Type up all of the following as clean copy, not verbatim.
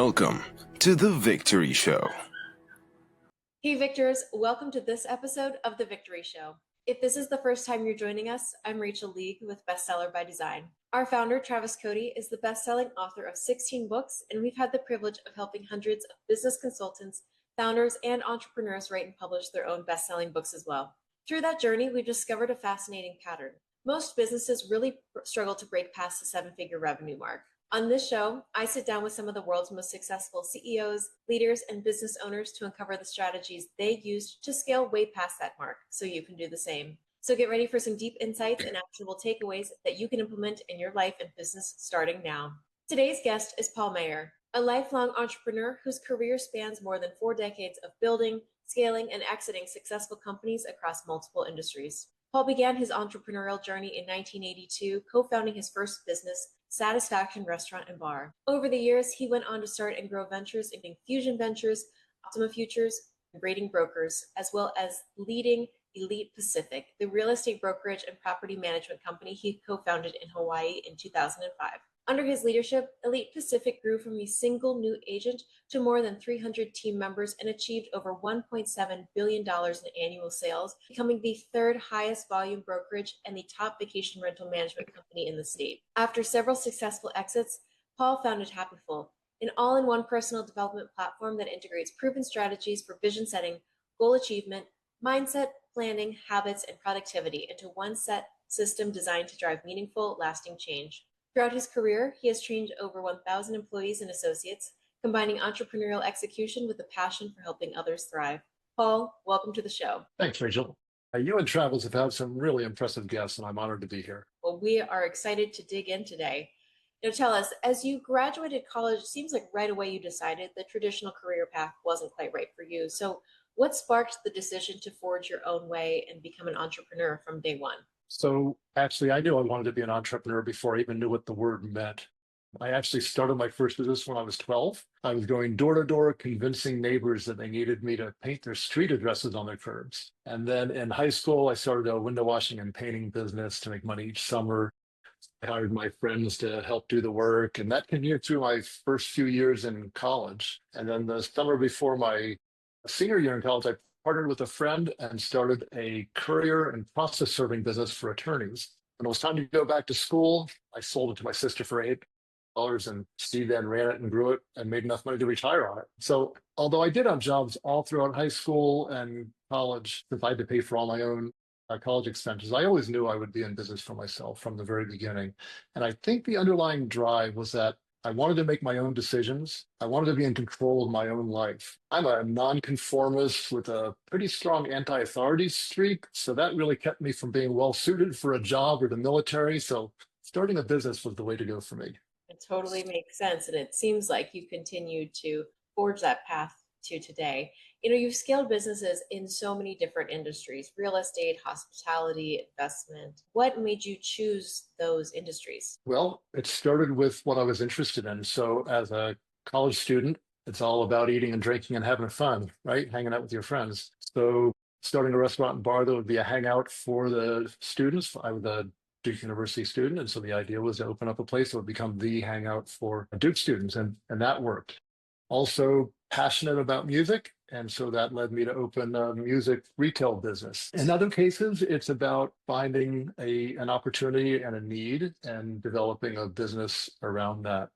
Welcome to The Victory Show. Hey Victors, welcome to this episode of The Victory Show. If this is the first time you're joining us, I'm Rachel League with Bestseller by Design. Our founder, Travis Cody, is the best-selling author of 16 books, and we've had the privilege of helping hundreds of business consultants, founders, and entrepreneurs write and publish their own best-selling books as well. Through that journey, we've discovered a fascinating pattern. Most businesses really struggle to break past the seven-figure revenue mark. On this show, I sit down with some of the world's most successful CEOs, leaders, and business owners to uncover the strategies they used to scale way past that mark so you can do the same. So get ready for some deep insights and actionable takeaways that you can implement in your life and business starting now. Today's guest is Paul Meyer, a lifelong entrepreneur whose career spans more than 4 decades of building, scaling, and exiting successful companies across multiple industries. Paul began his entrepreneurial journey in 1982, co-founding his first business, Satisfaction Restaurant and Bar. Over the years, he went on to start and grow ventures, including Fusion Ventures, Optima Futures, and Rating Brokers, as well as leading Elite Pacific, the real estate brokerage and property management company he co-founded in Hawaii in 2005. Under his leadership, Elite Pacific grew from a single new agent to more than 300 team members and achieved over $1.7 billion in annual sales, becoming the third highest volume brokerage and the top vacation rental management company in the state. After several successful exits, Paul founded Happyful, an all-in-one personal development platform that integrates proven strategies for vision setting, goal achievement, mindset, planning, habits, and productivity into one set system designed to drive meaningful, lasting change. Throughout his career, he has trained over 1,000 employees and associates, combining entrepreneurial execution with a passion for helping others thrive. Paul, welcome to the show. Thanks, Rachel. You and Travis have had some really impressive guests, and I'm honored to be here. Well, we are excited to dig in today. Now, tell us, as you graduated college, it seems like right away you decided the traditional career path wasn't quite right for you. So what sparked the decision to forge your own way and become an entrepreneur from day one? So actually, I knew I wanted to be an entrepreneur before I even knew what the word meant. I actually started my first business when I was 12. I was going door to door, convincing neighbors that they needed me to paint their street addresses on their curbs. And then in high school, I started a window washing and painting business to make money each summer. I hired my friends to help do the work, and that continued through my first few years in college. And then the summer before my senior year in college, I partnered with a friend and started a courier and process serving business for attorneys. When it was time to go back to school, I sold it to my sister for $8, and she then ran it and grew it and made enough money to retire on it. So although I did have jobs all throughout high school and college, since I had to pay for all my own college expenses, I always knew I would be in business for myself from the very beginning. And I think the underlying drive was that I wanted to make my own decisions. I wanted to be in control of my own life. I'm a nonconformist with a pretty strong anti-authority streak, so that really kept me from being well suited for a job or the military. So starting a business was the way to go for me. It totally makes sense. And it seems like you've continued to forge that path to today. You know, you've scaled businesses in so many different industries, real estate, hospitality, investment. What made you choose those industries? Well, it started with what I was interested in. So as a college student, it's all about eating and drinking and having fun, right? Hanging out with your friends. So starting a restaurant and bar that would be a hangout for the students. I was a Duke University student, and so the idea was to open up a place that would become the hangout for Duke students, and that worked. Also passionate about music, and so that led me to open a music retail business. In other cases, it's about finding an opportunity and a need and developing a business around that.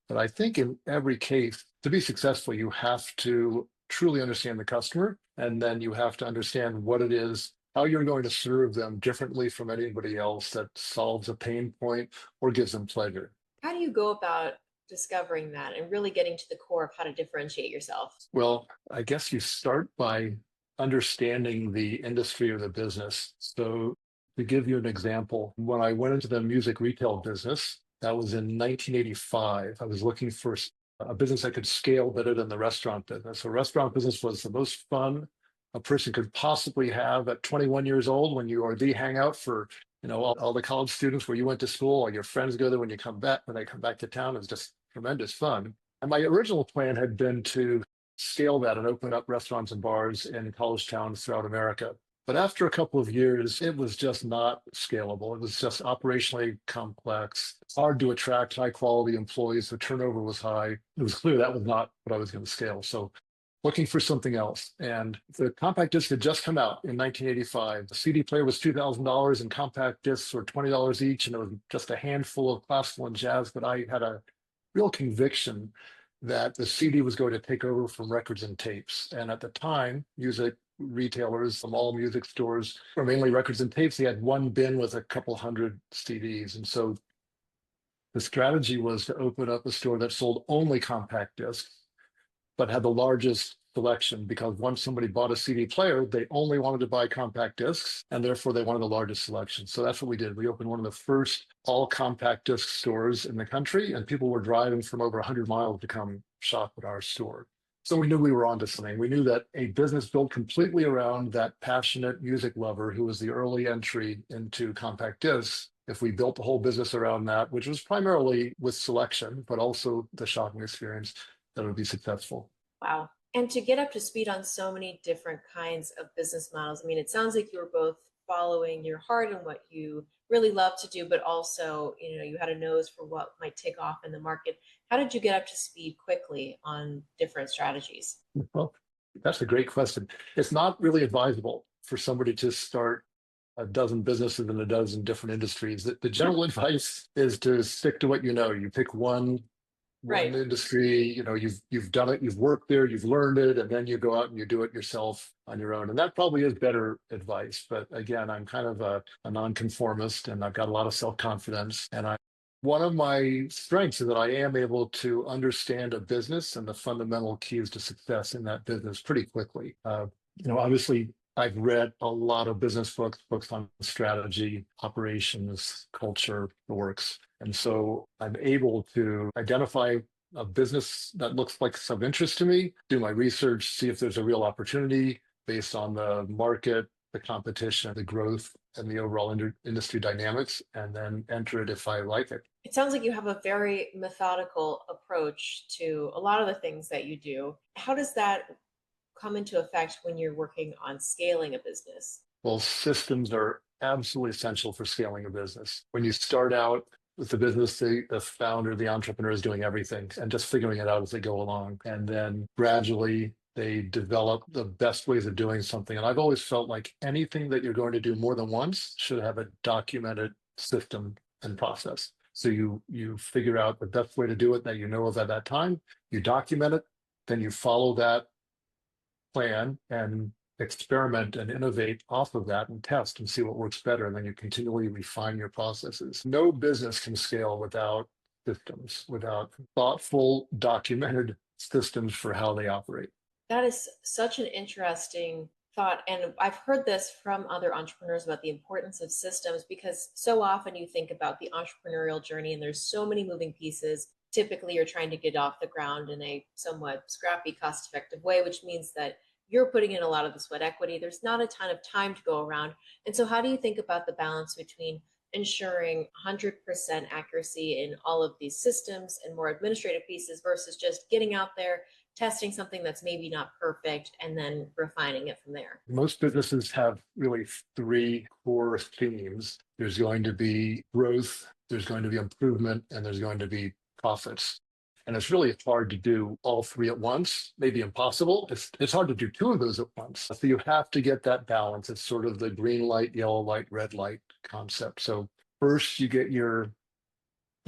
But I think in every case, to be successful, you have to truly understand the customer, and then you have to understand what it is, how you're going to serve them differently from anybody else that solves a pain point or gives them pleasure. How do you go about discovering that and really getting to the core of how to differentiate yourself? Well, I guess you start by understanding the industry or the business. So to give you an example, when I went into the music retail business, that was in 1985. I was looking for a business that could scale better than the restaurant business. So restaurant business was the most fun a person could possibly have at 21 years old, when you are the hangout for all the college students where you went to school, all your friends go there when they come back to town. It's just tremendous fun. And my original plan had been to scale that and open up restaurants and bars in college towns throughout America. But after a couple of years, it was just not scalable. It was just operationally complex, hard to attract high quality employees. The turnover was high. It was clear that was not what I was going to scale. So looking for something else. And the compact disc had just come out in 1985. The CD player was $2,000 and compact discs were $20 each. And it was just a handful of classical and jazz. But I had a real conviction that the CD was going to take over from records and tapes. And at the time, music retailers, from all music stores, were mainly records and tapes. They had one bin with a couple hundred CDs. And so the strategy was to open up a store that sold only compact discs, but had the largest selection, because once somebody bought a CD player, they only wanted to buy compact discs, and therefore they wanted the largest selection. So that's what we did. We opened one of the first all compact disc stores in the country, and people were driving from over 100 miles to come shop at our store. So we knew we were onto something. We knew that a business built completely around that passionate music lover who was the early entry into compact discs, if we built the whole business around that, which was primarily with selection, but also the shopping experience, that would be successful. Wow. And to get up to speed on so many different kinds of business models, I mean, it sounds like you were both following your heart and what you really love to do, but also, you had a nose for what might take off in the market. How did you get up to speed quickly on different strategies? Well, that's a great question. It's not really advisable for somebody to start a dozen businesses in a dozen different industries. The general advice is to stick to what you know. You pick one Right. industry, you've done it, you've worked there, you've learned it, and then you go out and you do it yourself on your own. And that probably is better advice. But again, I'm kind of a nonconformist, and I've got a lot of self-confidence. And one of my strengths is that I am able to understand a business and the fundamental keys to success in that business pretty quickly. Obviously, I've read a lot of business books on strategy, operations, culture, the works. And so I'm able to identify a business that looks like of interest to me, do my research, see if there's a real opportunity based on the market, the competition, the growth, and the overall industry dynamics, and then enter it if I like it. It sounds like you have a very methodical approach to a lot of the things that you do. How does that come into effect when you're working on scaling a business? Well, systems are absolutely essential for scaling a business. When you start out with the business, the founder, the entrepreneur is doing everything and just figuring it out as they go along. And then gradually they develop the best ways of doing something. And I've always felt like anything that you're going to do more than once should have a documented system and process. So you figure out the best way to do it that you know of at that time, you document it, then you follow that plan and experiment and innovate off of that and test and see what works better. And then you continually refine your processes. No business can scale without systems, without thoughtful, documented systems for how they operate. That is such an interesting thought. And I've heard this from other entrepreneurs about the importance of systems, because so often you think about the entrepreneurial journey and there's so many moving pieces. Typically, you're trying to get off the ground in a somewhat scrappy, cost-effective way, which means that you're putting in a lot of the sweat equity. There's not a ton of time to go around. And so how do you think about the balance between ensuring 100% accuracy in all of these systems and more administrative pieces versus just getting out there, testing something that's maybe not perfect, and then refining it from there? Most businesses have really three core themes. There's going to be growth, there's going to be improvement, and there's going to be profits. And it's really hard to do all three at once, maybe impossible. It's hard to do two of those at once. So you have to get that balance. It's sort of the green light, yellow light, red light concept. So first you get your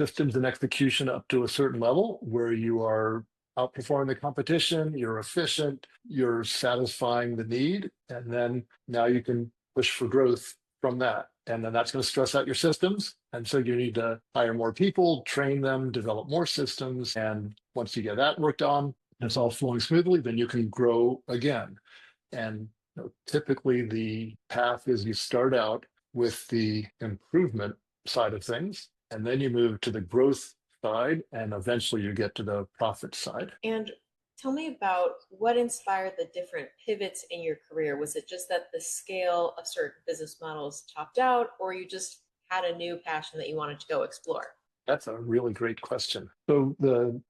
systems and execution up to a certain level where you are outperforming the competition, you're efficient, you're satisfying the need, and then now you can push for growth from that. And then that's going to stress out your systems. And so you need to hire more people, train them, develop more systems. And once you get that worked on, and it's all flowing smoothly, then you can grow again. And typically the path is you start out with the improvement side of things, and then you move to the growth side, and eventually you get to the profit side. And tell me about what inspired the different pivots in your career. Was it just that the scale of certain business models topped out, or you just had a new passion that you wanted to go explore? That's a really great question. So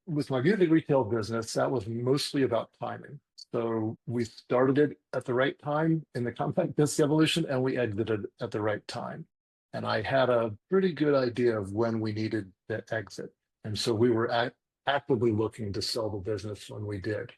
with my music retail business, that was mostly about timing. So we started it at the right time in the compact disc evolution, and we exited at the right time. And I had a pretty good idea of when we needed to exit. And so we were actively looking to sell the business when we did.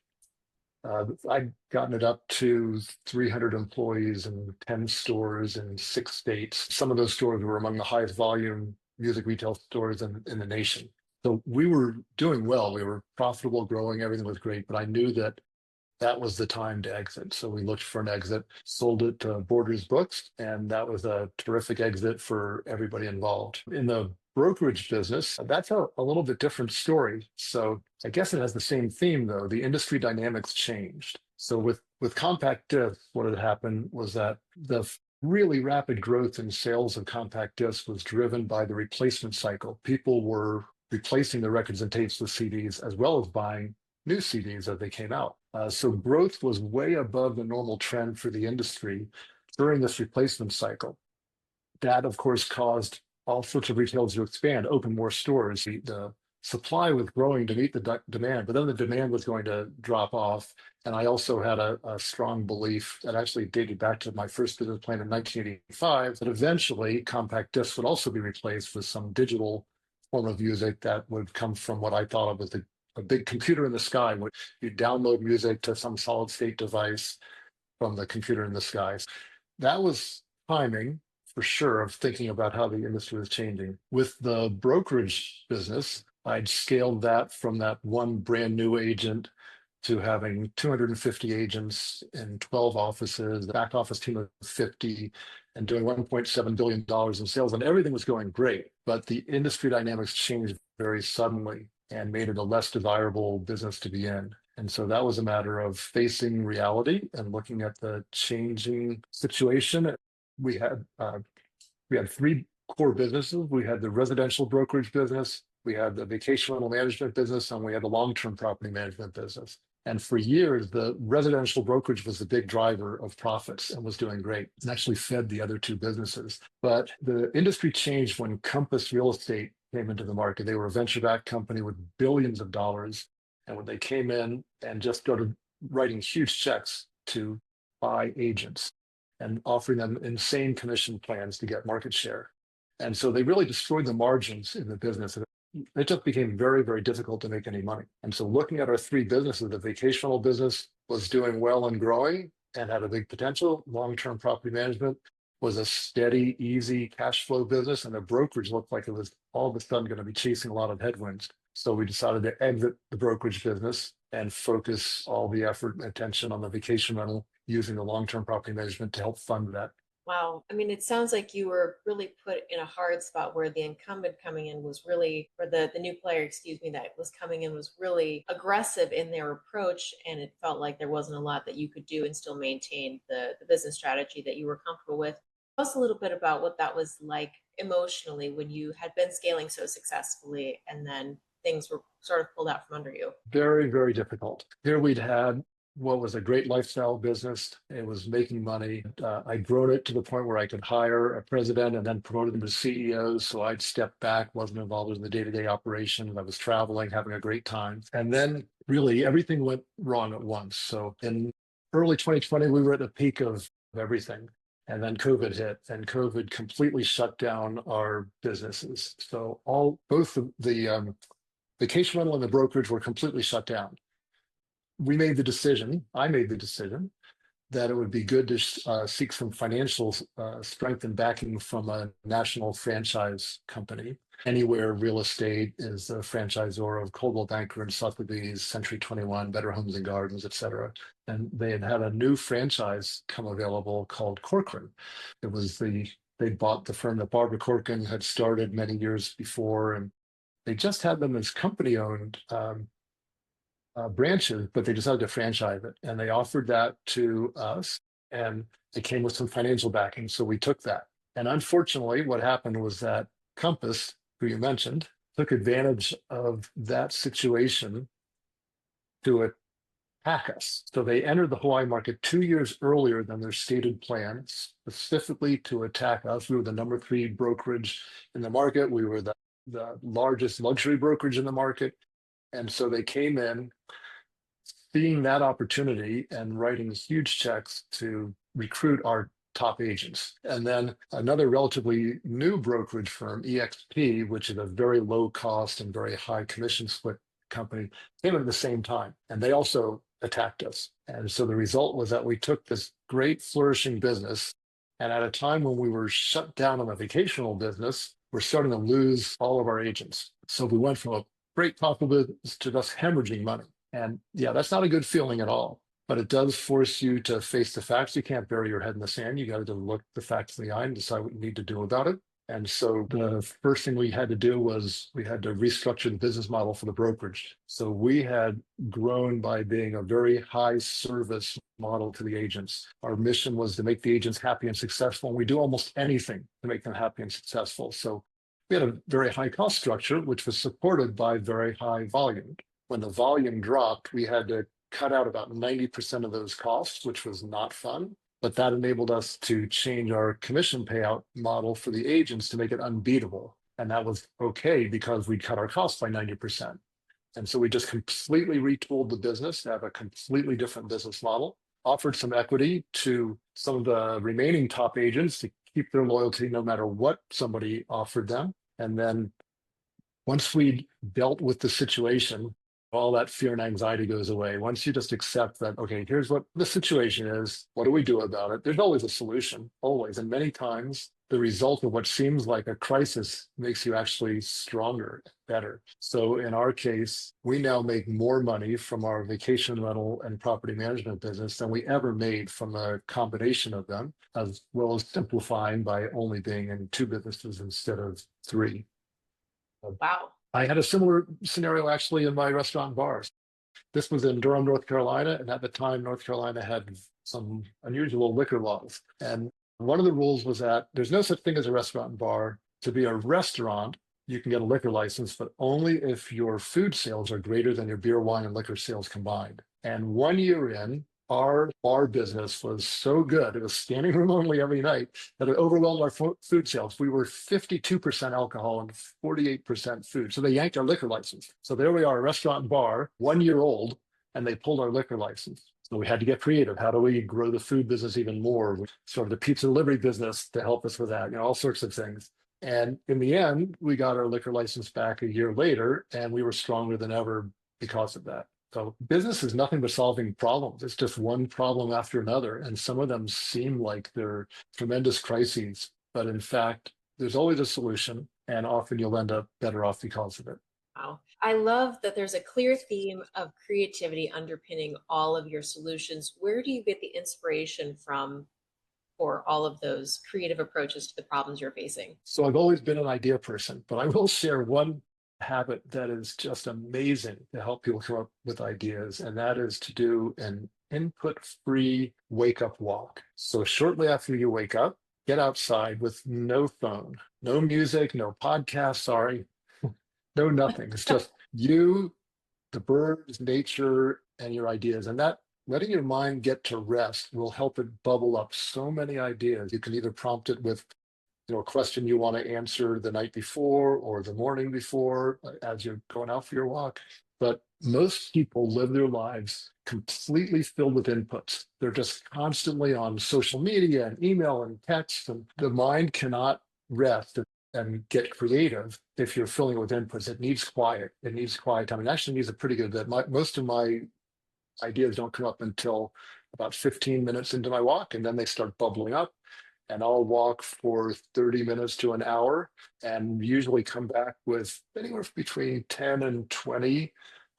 I'd gotten it up to 300 employees and 10 stores in 6 states. Some of those stores were among the highest volume music retail stores in the nation. So we were doing well. We were profitable, growing, everything was great. But I knew that was the time to exit. So we looked for an exit, sold it to Borders Books, and that was a terrific exit for everybody involved. In the brokerage business, that's a little bit different story. So I guess it has the same theme, though. The industry dynamics changed. So with compact discs, what had happened was that the really rapid growth in sales of compact discs was driven by the replacement cycle. People were replacing the records and tapes with CDs, as well as buying new CDs as they came out. So growth was way above the normal trend for the industry during this replacement cycle. That, of course, caused all sorts of retailers to expand, open more stores. The supply was growing to meet the demand, but then the demand was going to drop off. And I also had a strong belief that actually dated back to my first business plan in 1985, that eventually compact discs would also be replaced with some digital form of music that would come from what I thought of as a big computer in the sky, where you download music to some solid state device from the computer in the skies. That was timing for sure of thinking about how the industry was changing. With the brokerage business, I'd scaled that from that one brand new agent to having 250 agents in 12 offices, the back office team of 50, and doing $1.7 billion in sales. And everything was going great, but the industry dynamics changed very suddenly and made it a less desirable business to be in. And so that was a matter of facing reality and looking at the changing situation. We had 3 core businesses. We had the residential brokerage business, we had the vacation rental management business, and we had the long-term property management business. And for years, the residential brokerage was the big driver of profits and was doing great and actually fed the other 2 businesses. But the industry changed when Compass Real Estate came into the market. They were a venture-backed company with billions of dollars. And when they came in and just started writing huge checks to buy agents and offering them insane commission plans to get market share. And so they really destroyed the margins in the business. It just became very, very difficult to make any money. And so looking at our 3 businesses, the vacation rental business was doing well and growing and had a big potential. Long-term property management was a steady, easy cash flow business, and the brokerage looked like it was all of a sudden going to be chasing a lot of headwinds. So we decided to exit the brokerage business and focus all the effort and attention on the vacation rental, using the long-term property management to help fund that. Wow. I mean, it sounds like you were really put in a hard spot where the incumbent coming in was really, or the new player, excuse me, that was coming in was really aggressive in their approach. And it felt like there wasn't a lot that you could do and still maintain the business strategy that you were comfortable with. Tell us a little bit about what that was like emotionally when you had been scaling so successfully and then things were sort of pulled out from under you. Very, very difficult. Here we'd had what was a great lifestyle business. It was making money. I'd grown it to the point where I could hire a president and then promoted them to CEOs. So I'd step back, wasn't involved in the day-to-day operation. I was traveling, having a great time. And then really everything went wrong at once. So in early 2020, we were at the peak of everything. And then COVID hit, and COVID completely shut down our businesses. So both the vacation rental and the brokerage were completely shut down. I made the decision that it would be good to seek some financial strength and backing from a national franchise company. Anywhere Real Estate is a franchisor of Coldwell Banker and Sotheby's, Century 21, Better Homes and Gardens, et cetera. And they had a new franchise come available called Corcoran. They bought the firm that Barbara Corcoran had started many years before, and they just had them as company-owned branches, but they decided to franchise it. And they offered that to us, and it came with some financial backing. So we took that. And unfortunately, what happened was that Compass, who you mentioned, took advantage of that situation to attack us. So they entered the Hawaii market 2 years earlier than their stated plan, specifically to attack us. We were the number 3 brokerage in the market. We were the largest luxury brokerage in the market. And so they came in, seeing that opportunity and writing huge checks to recruit our top agents. And then another relatively new brokerage firm, EXP, which is a very low cost and very high commission split company, came at the same time. And they also attacked us. And so the result was that we took this great flourishing business, and at a time when we were shut down on the vacational business, we're starting to lose all of our agents. So we went from a great profitable business to just hemorrhaging money. And yeah, that's not a good feeling at all. But it does force you to face the facts. You can't bury your head in the sand. You got to look the facts in the eye and decide what you need to do about it. And so the first thing we had to do was we had to restructure the business model for the brokerage. So we had grown by being a very high service model to the agents. Our mission was to make the agents happy and successful. And we do almost anything to make them happy and successful. So we had a very high cost structure, which was supported by very high volume. When the volume dropped, we had to cut out about 90% of those costs, which was not fun. But that enabled us to change our commission payout model for the agents to make it unbeatable. And that was okay because we'd cut our costs by 90%. And so we just completely retooled the business to have a completely different business model, offered some equity to some of the remaining top agents to keep their loyalty no matter what somebody offered them. And then once we dealt with the situation, all that fear and anxiety goes away. Once you just accept that, okay, here's what the situation is. What do we do about it? There's always a solution, always. And many times the result of what seems like a crisis makes you actually stronger, better. So in our case, we now make more money from our vacation rental and property management business than we ever made from a combination of them, as well as simplifying by only being in two businesses instead of three. Wow. I had a similar scenario actually in my restaurant and bars. This was in Durham, North Carolina. And at the time, North Carolina had some unusual liquor laws. And one of the rules was that there's no such thing as a restaurant and bar. To be a restaurant, you can get a liquor license, but only if your food sales are greater than your beer, wine, and liquor sales combined. And 1 year in, our bar business was so good, it was standing room only every night, that it overwhelmed our food sales. We were 52% alcohol and 48% food. So they yanked our liquor license. So there we are, a restaurant and bar, 1 year old, and they pulled our liquor license. So we had to get creative. How do we grow the food business even more? Sort of the pizza delivery business to help us with that, all sorts of things. And in the end, we got our liquor license back a year later, and we were stronger than ever because of that. So business is nothing but solving problems. It's just one problem after another. And some of them seem like they're tremendous crises, but in fact, there's always a solution, and often you'll end up better off because of it. Wow. I love that there's a clear theme of creativity underpinning all of your solutions. Where do you get the inspiration from for all of those creative approaches to the problems you're facing? So I've always been an idea person, but I will share one habit that is just amazing to help people come up with ideas, and that is to do an input-free wake-up walk. So shortly after you wake up, get outside with no phone, no music, no podcast, sorry, no nothing. It's just you, the birds, nature, and your ideas. And that letting your mind get to rest will help it bubble up so many ideas. You can either prompt it with a question you want to answer the night before or the morning before as you're going out for your walk. But most people live their lives completely filled with inputs. They're just constantly on social media and email and text, and the mind cannot rest and get creative if you're filling it with inputs. It needs quiet. It needs quiet time. It actually needs a pretty good bit. Most of my ideas don't come up until about 15 minutes into my walk, and then they start bubbling up. And I'll walk for 30 minutes to an hour and usually come back with anywhere between 10 and 20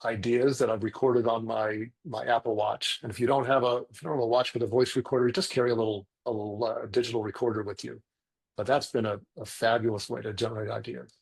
ideas that I've recorded on my Apple Watch. And if you don't have a watch with a voice recorder, just carry a little digital recorder with you. But that's been a fabulous way to generate ideas.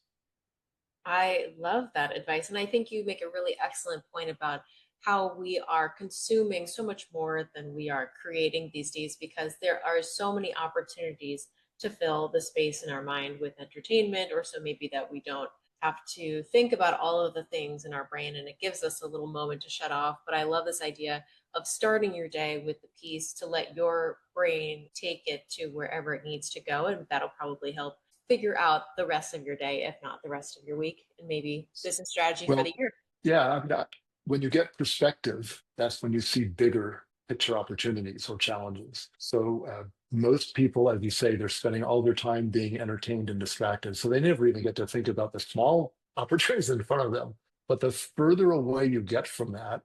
I love that advice. And I think you make a really excellent point about how we are consuming so much more than we are creating these days, because there are so many opportunities to fill the space in our mind with entertainment, or so maybe that we don't have to think about all of the things in our brain, and it gives us a little moment to shut off. But I love this idea of starting your day with the piece to let your brain take it to wherever it needs to go, and that'll probably help figure out the rest of your day, if not the rest of your week, and maybe business strategy for the year. Yeah, I'm not. when you get perspective, that's when you see bigger picture opportunities or challenges. So most people, as you say, they're spending all their time being entertained and distracted. So they never even get to think about the small opportunities in front of them. But the further away you get from that,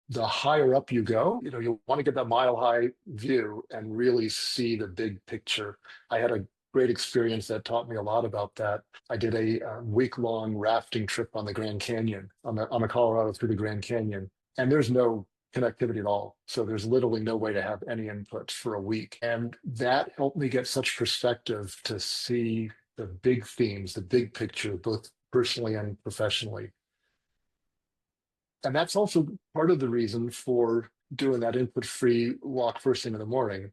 the higher up you go. You want to get that mile high view and really see the big picture. I had a great experience that taught me a lot about that. I did a week-long rafting trip on the Grand Canyon, on the Colorado through the Grand Canyon, and there's no connectivity at all. So there's literally no way to have any input for a week. And that helped me get such perspective to see the big themes, the big picture, both personally and professionally. And that's also part of the reason for doing that input-free walk first thing in the morning.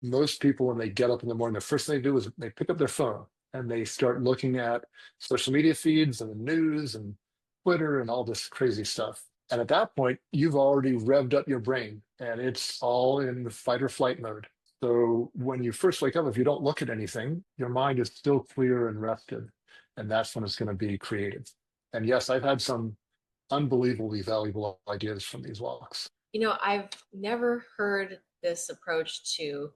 Most people, when they get up in the morning, the first thing they do is they pick up their phone and they start looking at social media feeds and the news and Twitter and all this crazy stuff. And at that point, you've already revved up your brain and it's all in the fight or flight mode. So when you first wake up, if you don't look at anything, your mind is still clear and rested. And that's when it's going to be creative. And yes, I've had some unbelievably valuable ideas from these walks. I've never heard this approach to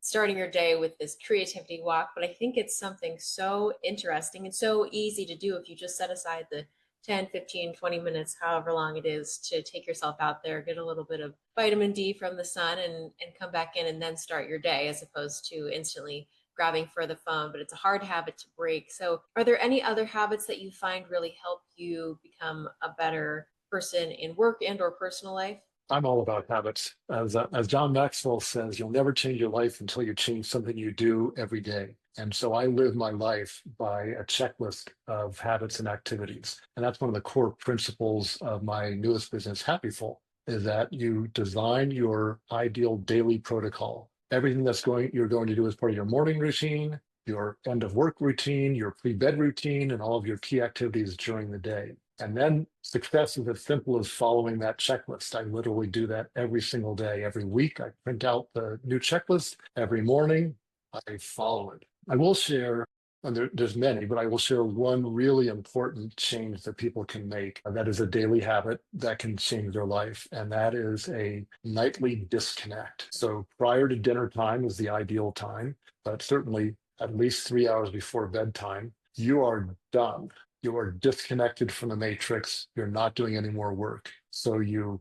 starting your day with this creativity walk, but I think it's something so interesting and so easy to do if you just set aside the 10, 15, 20 minutes, however long it is, to take yourself out there, get a little bit of vitamin D from the sun and come back in and then start your day, as opposed to instantly grabbing for the phone. But it's a hard habit to break. So are there any other habits that you find really help you become a better person in work and or personal life? I'm all about habits. As John Maxwell says, you'll never change your life until you change something you do every day. And so I live my life by a checklist of habits and activities. And that's one of the core principles of my newest business, Happyful, is that you design your ideal daily protocol. Everything you're going to do as part of your morning routine, your end of work routine, your pre-bed routine, and all of your key activities during the day. And then success is as simple as following that checklist. I literally do that every single day. Every week, I print out the new checklist. Every morning, I follow it. I will share, and there's many, but I will share one really important change that people can make. That is a daily habit that can change their life. And that is a nightly disconnect. So prior to dinner time is the ideal time, but certainly at least 3 hours before bedtime, you are done. You are disconnected from the matrix. You're not doing any more work. So you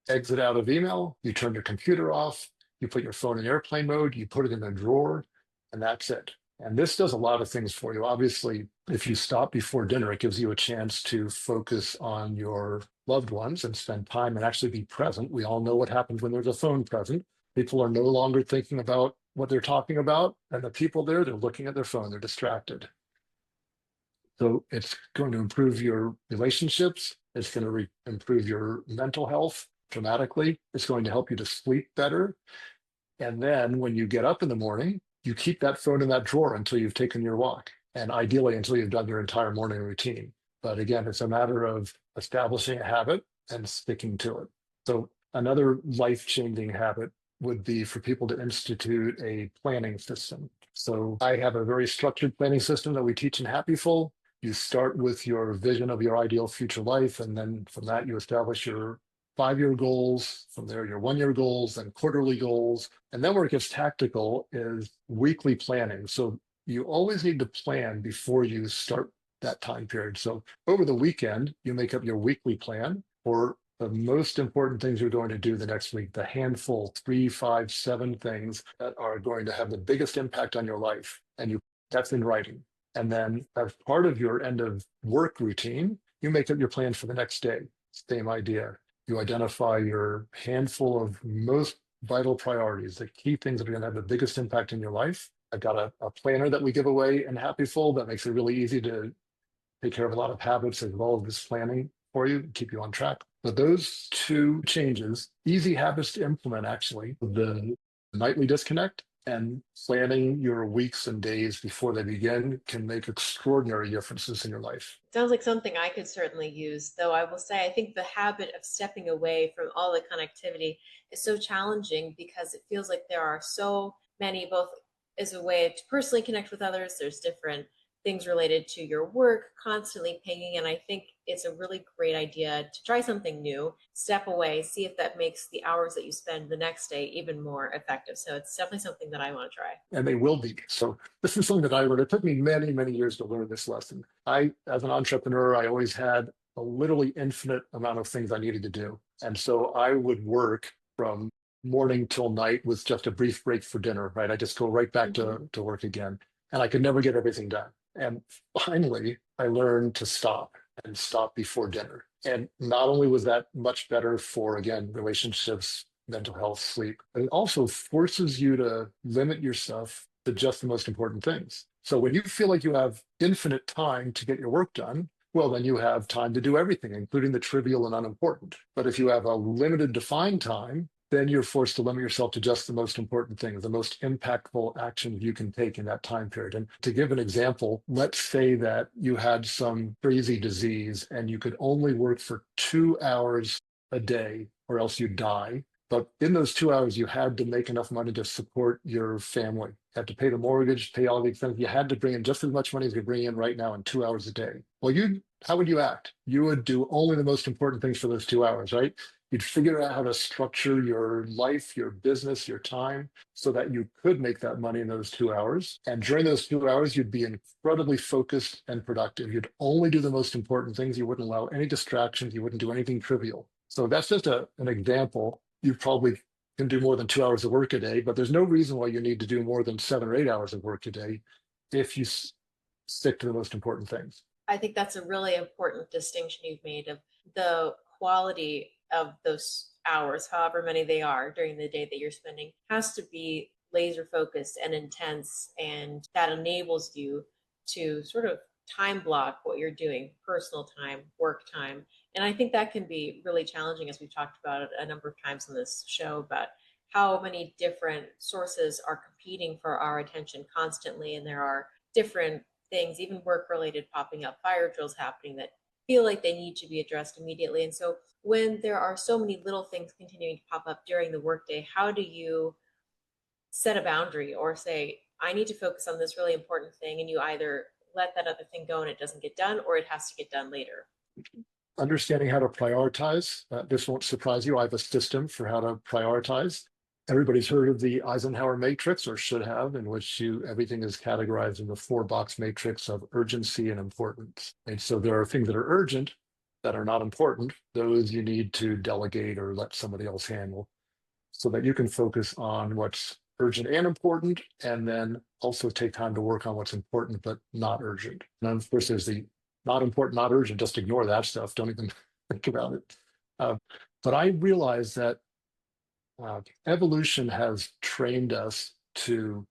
exit out of email, you turn your computer off, you put your phone in airplane mode, you put it in a drawer, and that's it. And this does a lot of things for you. Obviously, if you stop before dinner, it gives you a chance to focus on your loved ones and spend time and actually be present. We all know what happens when there's a phone present. People are no longer thinking about what they're talking about, and the people there, they're looking at their phone, they're distracted. So it's going to improve your relationships. It's going to improve your mental health dramatically. It's going to help you to sleep better. And then when you get up in the morning, you keep that phone in that drawer until you've taken your walk, and ideally until you've done your entire morning routine. But again, it's a matter of establishing a habit and sticking to it. So another life-changing habit would be for people to institute a planning system. So I have a very structured planning system that we teach in Happyful. You start with your vision of your ideal future life, and then from that, you establish your 5-year goals, from there, your 1-year goals, then quarterly goals. And then where it gets tactical is weekly planning. So you always need to plan before you start that time period. So over the weekend, you make up your weekly plan for the most important things you're going to do the next week, the handful, 3, 5, 7 things that are going to have the biggest impact on your life. And that's in writing. And then as part of your end of work routine, you make up your plan for the next day. Same idea. You identify your handful of most vital priorities, the key things that are going to have the biggest impact in your life. I've got a planner that we give away in Happyful that makes it really easy to take care of a lot of habits as well as this planning for you, keep you on track. But those 2 changes, easy habits to implement actually, the nightly disconnect and planning your weeks and days before they begin can make extraordinary differences in your life. Sounds like something I could certainly use, though I will say I think the habit of stepping away from all the connectivity is so challenging because it feels like there are so many, both as a way to personally connect with others. There's different things related to your work constantly pinging. And I think it's a really great idea to try something new, step away, see if that makes the hours that you spend the next day even more effective. So it's definitely something that I want to try. And they will be. So this is something that I learned. It took me many, many years to learn this lesson. As an entrepreneur, I always had a literally infinite amount of things I needed to do. And so I would work from morning till night with just a brief break for dinner, right? I just go right back to work again. And I could never get everything done. And finally, I learned to stop and stop before dinner. And not only was that much better for, again, relationships, mental health, sleep, but it also forces you to limit yourself to just the most important things. So when you feel like you have infinite time to get your work done, well, then you have time to do everything, including the trivial and unimportant. But if you have a limited defined time, then you're forced to limit yourself to just the most important things, the most impactful actions you can take in that time period. And to give an example, let's say that you had some crazy disease and you could only work for 2 hours a day or else you'd die. But in those 2 hours, you had to make enough money to support your family. You had to pay the mortgage, pay all the expenses. You had to bring in just as much money as you bring in right now in 2 hours a day. Well, how would you act? You would do only the most important things for those 2 hours, right? You'd figure out how to structure your life, your business, your time, so that you could make that money in those 2 hours. And during those 2 hours, you'd be incredibly focused and productive. You'd only do the most important things. You wouldn't allow any distractions. You wouldn't do anything trivial. So that's just an example. You probably can do more than 2 hours of work a day, but there's no reason why you need to do more than 7 or 8 hours of work a day if you stick to the most important things. I think that's a really important distinction you've made of the quality of those hours, however many they are during the day that you're spending, has to be laser focused and intense. And that enables you to sort of time block what you're doing, personal time, work time. And I think that can be really challenging, as we've talked about a number of times on this show, about how many different sources are competing for our attention constantly. And there are different things, even work related, popping up, fire drills happening that feel like they need to be addressed immediately. And so when there are so many little things continuing to pop up during the workday, how do you set a boundary or say, I need to focus on this really important thing, and you either let that other thing go and it doesn't get done, or it has to get done later? Understanding how to prioritize. This won't surprise you. I have a system for how to prioritize. Everybody's heard of the Eisenhower matrix, or should have, in which everything is categorized in the 4-box matrix of urgency and importance. And so there are things that are urgent that are not important. Those you need to delegate or let somebody else handle, so that you can focus on what's urgent and important, and then also take time to work on what's important but not urgent. And then, of course, there's the not important, not urgent. Just ignore that stuff. Don't even think about it. But I realize that evolution has trained us to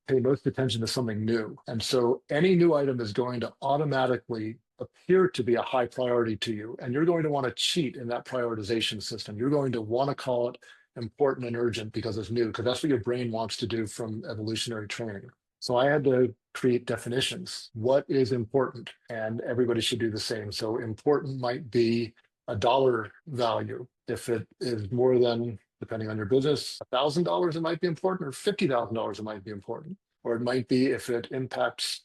pay most attention to something new. And so any new item is going to automatically appear to be a high priority to you. And you're going to want to cheat in that prioritization system. You're going to want to call it important and urgent because it's new, because that's what your brain wants to do from evolutionary training. So I had to create definitions. What is important? And everybody should do the same. So important might be a dollar value. If it is more than, depending on your business, $1,000, it might be important, or $50,000, it might be important. Or it might be if it impacts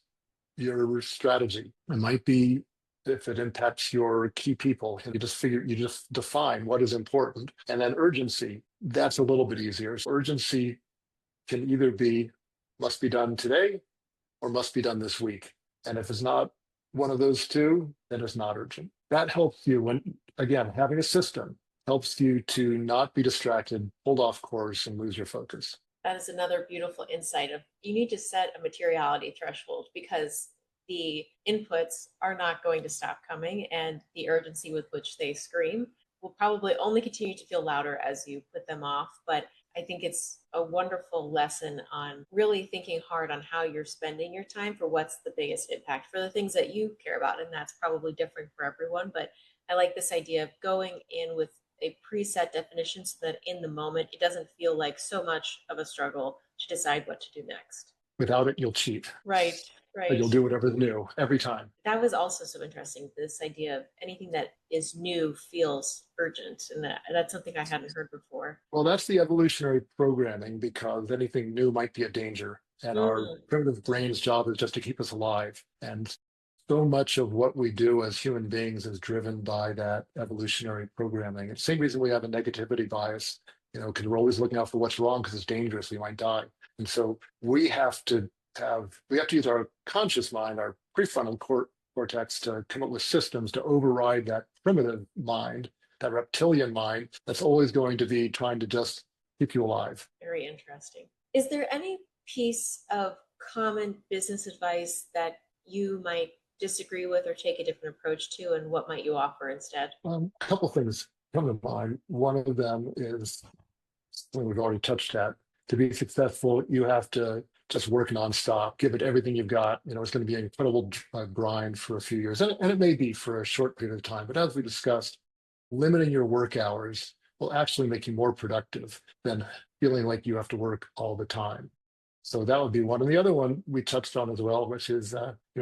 your strategy. It might be if it impacts your key people. You just define what is important. And then urgency, that's a little bit easier. So urgency can either be must be done today or must be done this week. And if it's not one of those two, then it's not urgent. That helps you when, again, having a system helps you to not be distracted, pulled off course, and lose your focus. That is another beautiful insight of you need to set a materiality threshold, because the inputs are not going to stop coming, and the urgency with which they scream will probably only continue to feel louder as you put them off. But I think it's a wonderful lesson on really thinking hard on how you're spending your time for what's the biggest impact for the things that you care about. And that's probably different for everyone. But I like this idea of going in with a preset definition so that in the moment, it doesn't feel like so much of a struggle to decide what to do next. Without it, you'll cheat. Right. Right. You'll do whatever's new every time. That was also so interesting. This idea of anything that is new feels urgent, and that's something I hadn't heard before. Well, that's the evolutionary programming, because anything new might be a danger. And our Mm, primitive brain's job is just to keep us alive. And so much of what we do as human beings is driven by that evolutionary programming. It's the same reason we have a negativity bias, because we're always looking out for what's wrong because it's dangerous, we might die. And so we have to use our conscious mind, our prefrontal cortex, to come up with systems to override that primitive mind, that reptilian mind that's always going to be trying to just keep you alive. very interesting. Is there any piece of common business advice that you might disagree with or take a different approach to, and what might you offer instead? A couple things come to mind. One of them is something we've already touched at. To be successful, you have to just work nonstop, give it everything you've got. It's going to be an incredible grind for a few years, and it may be for a short period of time. But as we discussed, limiting your work hours will actually make you more productive than feeling like you have to work all the time. So that would be one. And the other one we touched on as well, which is,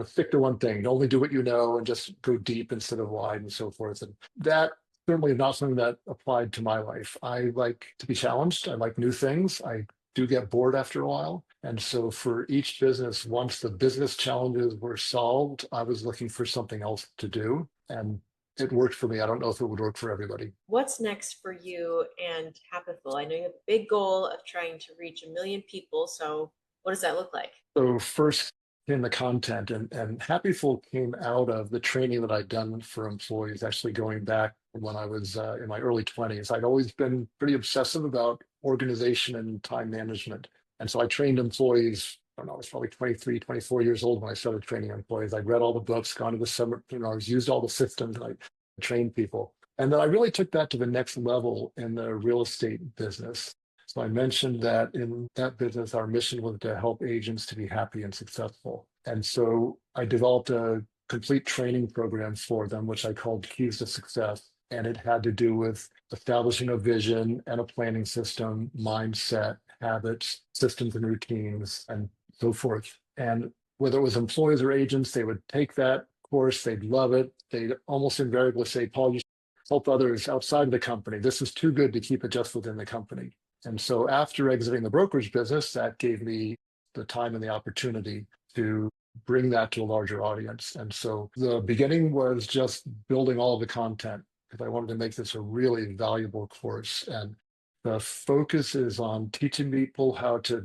stick to one thing, only do what you know and just go deep instead of wide and so forth. And that certainly is not something that applied to my life. I like to be challenged. I like new things. I do get bored after a while. And so for each business, once the business challenges were solved, I was looking for something else to do. And it worked for me. I don't know if it would work for everybody. What's next for you and Happiful? I know you have a big goal of trying to reach 1 million people. So what does that look like? So first came the content, and Happyful came out of the training that I'd done for employees, actually going back when I was in my early 20s. I'd always been pretty obsessive about organization and time management. And so I trained employees. I don't know, I was probably 23, 24 years old when I started training employees. I'd read all the books, gone to the seminars, used all the systems, and I trained people. And then I really took that to the next level in the real estate business. So I mentioned that in that business, our mission was to help agents to be happy and successful. And so I developed a complete training program for them, which I called Keys to Success. And it had to do with establishing a vision and a planning system, mindset, habits, systems and routines, and so forth. And whether it was employees or agents, they would take that course, they'd love it. They'd almost invariably say, Paul, you should help others outside of the company. This is too good to keep it just within the company. And so after exiting the brokerage business, that gave me the time and the opportunity to bring that to a larger audience. And so the beginning was just building all of the content, because I wanted to make this a really valuable course. And the focus is on teaching people how to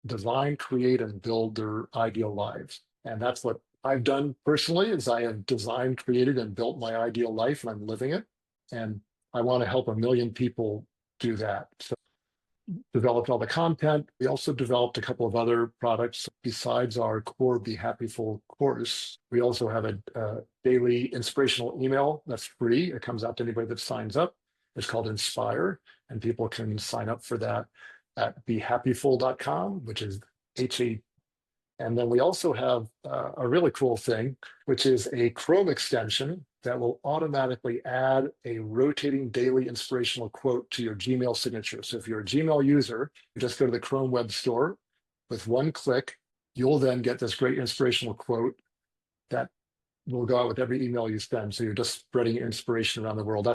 design, create, and build their ideal lives. And that's what I've done personally, is I have designed, created, and built my ideal life, and I'm living it. And I want to help 1 million people do that. So developed all the content. We also developed a couple of other products besides our core Be Happyful course. We also have a daily inspirational email that's free. It comes out to anybody that signs up. It's called Inspire, and people can sign up for that at behappyful.com, which is HA. And then we also have a really cool thing, which is a Chrome extension that will automatically add a rotating daily inspirational quote to your Gmail signature. So if you're a Gmail user, you just go to the Chrome web store. With one click, you'll then get this great inspirational quote that will go out with every email you send. So you're just spreading inspiration around the world.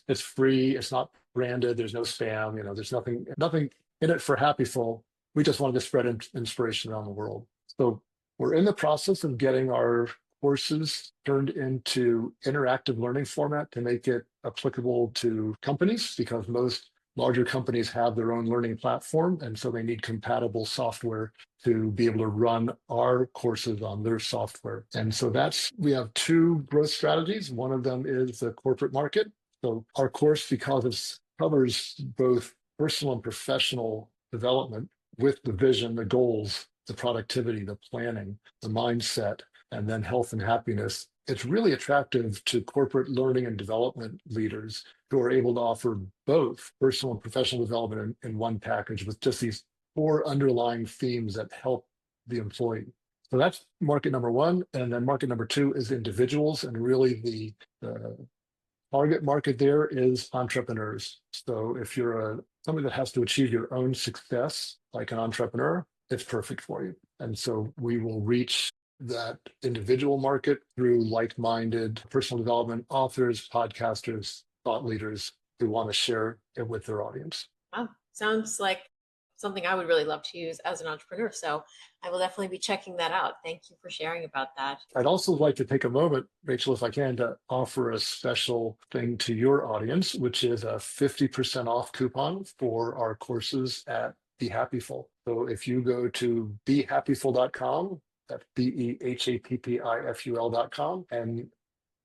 It's free. It's not branded. There's no spam. There's nothing in it for Happyful. We just wanted to spread inspiration around the world. So we're in the process of getting our courses turned into interactive learning format to make it applicable to companies, because most larger companies have their own learning platform, and so they need compatible software to be able to run our courses on their software. And so we have 2 growth strategies. One of them is the corporate market. So our course, because it covers both personal and professional development with the vision, the goals, the productivity, the planning, the mindset, and then health and happiness, it's really attractive to corporate learning and development leaders who are able to offer both personal and professional development in one package with just these 4 underlying themes that help the employee. So that's market number 1. And then market number 2 is individuals. And really the target market there is entrepreneurs. So if you're somebody that has to achieve your own success, like an entrepreneur, it's perfect for you. And so we will reach that individual market through like-minded personal development authors, podcasters, thought leaders who want to share it with their audience. Wow, sounds like something I would really love to use as an entrepreneur. So I will definitely be checking that out. Thank you for sharing about that. I'd also like to take a moment, Rachel, if I can, to offer a special thing to your audience, which is a 50% off coupon for our courses at Be Happyful. So if you go to behappyful.com, that's BEHAPPIFUL.com, and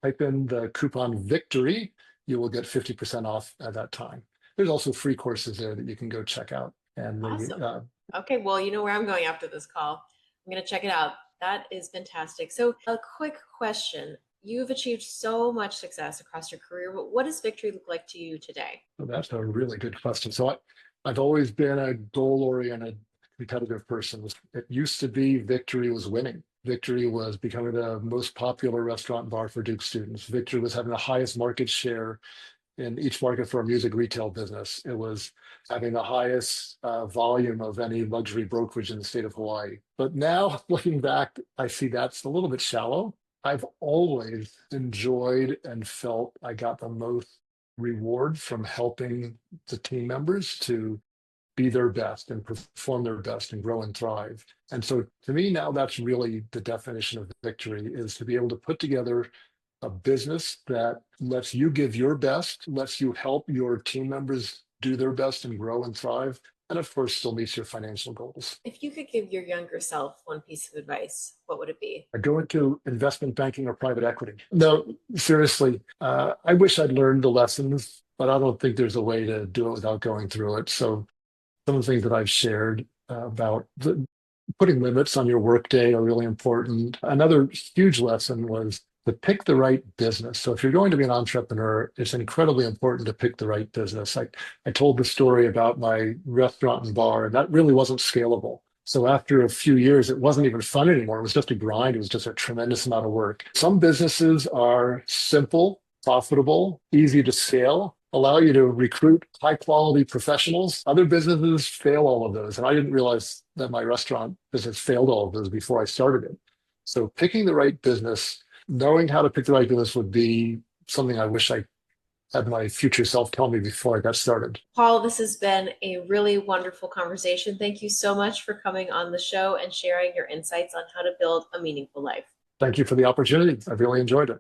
type in the coupon VICTORY, you will get 50% off at that time. There's also free courses there that you can go check out. And Awesome. Okay, well, you know where I'm going after this call. I'm going to check it out. That is fantastic. So a quick question. You've achieved so much success across your career, but what does victory look like to you today? So that's a really good question. So I've always been a goal-oriented, competitive person. It used to be victory was winning. Victory was becoming the most popular restaurant bar for Duke students. Victory was having the highest market share in each market for a music retail business. It was having the highest volume of any luxury brokerage in the state of Hawaii. But now, looking back, I see that's a little bit shallow. I've always enjoyed and felt I got the most reward from helping the team members to be their best and perform their best and grow and thrive. And so to me now, that's really the definition of victory, is to be able to put together a business that lets you give your best, lets you help your team members do their best and grow and thrive, and of course still meets your financial goals. If you could give your younger self one piece of advice, what would it be? I go into investment banking or private equity. No, seriously, I wish I'd learned the lessons, but I don't think there's a way to do it without going through it. So some of the things that I've shared about putting limits on your workday are really important. Another huge lesson was to pick the right business. So if you're going to be an entrepreneur, it's incredibly important to pick the right business. I told the story about my restaurant and bar, and that really wasn't scalable. So after a few years, it wasn't even fun anymore. It was just a grind. It was just a tremendous amount of work. Some businesses are simple, profitable, easy to scale, allow you to recruit high quality professionals. Other businesses fail all of those. And I didn't realize that my restaurant business failed all of those before I started it. So picking the right business, knowing how to pick the right business would be something I wish I had my future self tell me before I got started. Paul, this has been a really wonderful conversation. Thank you so much for coming on the show and sharing your insights on how to build a meaningful life. Thank you for the opportunity. I really enjoyed it.